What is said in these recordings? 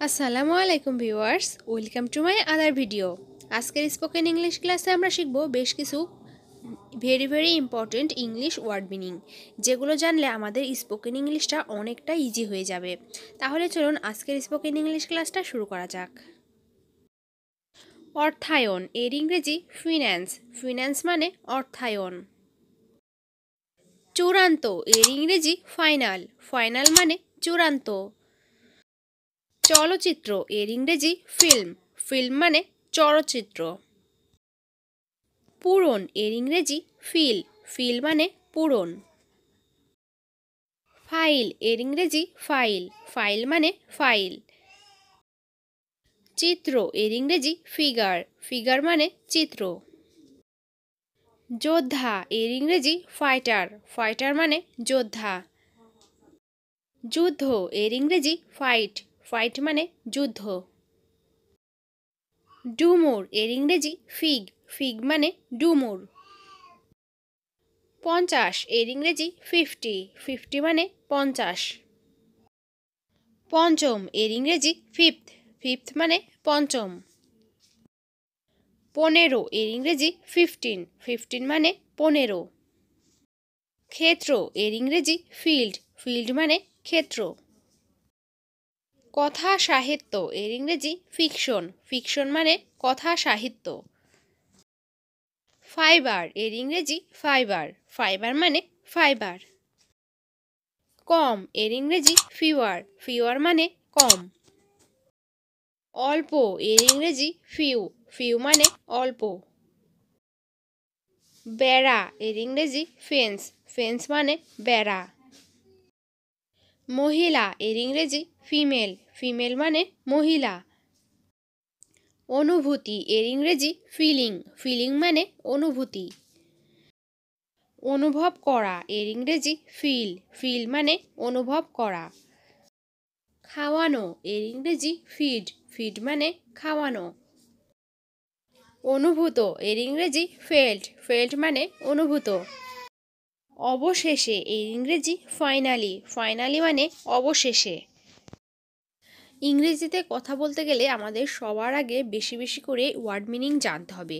আসসালামু আলাইকুম viewers, welcome to my other video. আজকের স্পোকেন ইংলিশ ক্লাসে আমরা শিখব বেশ কিছু very important English word meaning, যেগুলো জানলে আমাদের স্পোকেন ইংলিশটা অনেকটা ইজি হয়ে যাবে। তাহলে চলুন আজকের স্পোকেন ইংলিশ ক্লাসটা শুরু করা যাক। অর্থায়ন এর ইংরেজি ফিন্যান্স, ফিন্যান্স মানে অর্থায়ন। চূড়ান্ত এর ইংরেজি ফাইনাল, ফাইনাল মানে চূড়ান্ত। চলচ্চিত্র এর ইংরেজি ফিল্ম, ফিল্ম মানে চলচ্চিত্র। পূরণ এর ইংরেজি ফিল, ফিল মানে পূরণ। ফাইল এর ইংরেজি ফাইল, ফাইল মানে ফাইল। চিত্র এর ইংরেজি ফিগার, ফিগার মানে চিত্র। যোদ্ধা এর ইংরেজি ফাইটার, ফাইটার মানে যোদ্ধা। যুদ্ধ এর ইংরেজি ফাইট, ফাইট মানে যুদ্ধ। ডুমুর এর ইংরেজি ফিগ, ফিগ মানে ডুমুর। 50 এর ইংরেজি 50, 50 মানে 50। পঞ্চম এর ইংরেজি ফিফথ, ফিফথ মানে পঞ্চম। 15 এর ইংরেজি 15, 15 মানে 15। ক্ষেত্র এর ইংরেজি ফিল্ড, ফিল্ড মানে ক্ষেত্র। কথা সাহিত্য এর ইংরেজি ফিকশন, ফিকশন মানে কথা সাহিত্য। ফাইবার এর ইংরেজি ফাইবার, ফাইবার মানে ফাইবার। কম এর ইংরেজি ফিওয়ার, ফিওয়ার মানে কম। অল্প এর ইংরেজি ফিউ, ফিউ মানে অল্প। বেড়া এর ইংরেজি ফেন্স, ফেন্স মানে বেড়া। মহিলা এর ইংরেজি ফিমেল, ফিমেল মানে মহিলা। অনুভূতি এর ইংরেজি ফিলিং, ফিলিং মানে অনুভূতি। অনুভব করা এর ইংরেজি ফিল, ফিল মানে অনুভব করা। খাওয়ানো এর ইংরেজি ফিড, ফিড মানে খাওয়ানো। অনুভূত এর ইংরেজি ফেল্ট, ফেল্ট মানে অনুভূত। অবশেষে এর ইংরেজি ফাইনালি, ফাইনালি মানে অবশেষে। ইংরেজিতে কথা বলতে গেলে আমাদের সবার আগে বেশি বেশি করে ওয়ার্ড মিনিং জানতে হবে।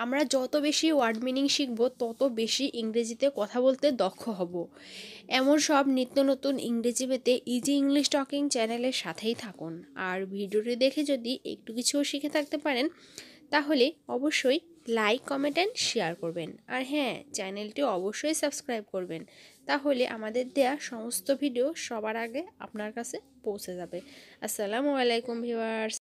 আমরা যত বেশি ওয়ার্ড মিনিং শিখব তত বেশি ইংরেজিতে কথা বলতে দক্ষ হব। এমন সব নিত্য নতুন ইংরেজি পেতে ইজি ইংলিশ টকিং চ্যানেলের সাথেই থাকুন। আর ভিডিওটি দেখে যদি একটু কিছুও শিখে থাকতে পারেন তাহলে অবশ্যই লাইক, কমেন্ট অ্যান্ড শেয়ার করবেন। আর হ্যাঁ, চ্যানেলটি অবশ্যই সাবস্ক্রাইব করবেন, তাহলে আমাদের দেয়া সমস্ত ভিডিও সবার আগে আপনার কাছে পৌঁছে যাবে। আসসালামু আলাইকুম ভিউয়ার্স।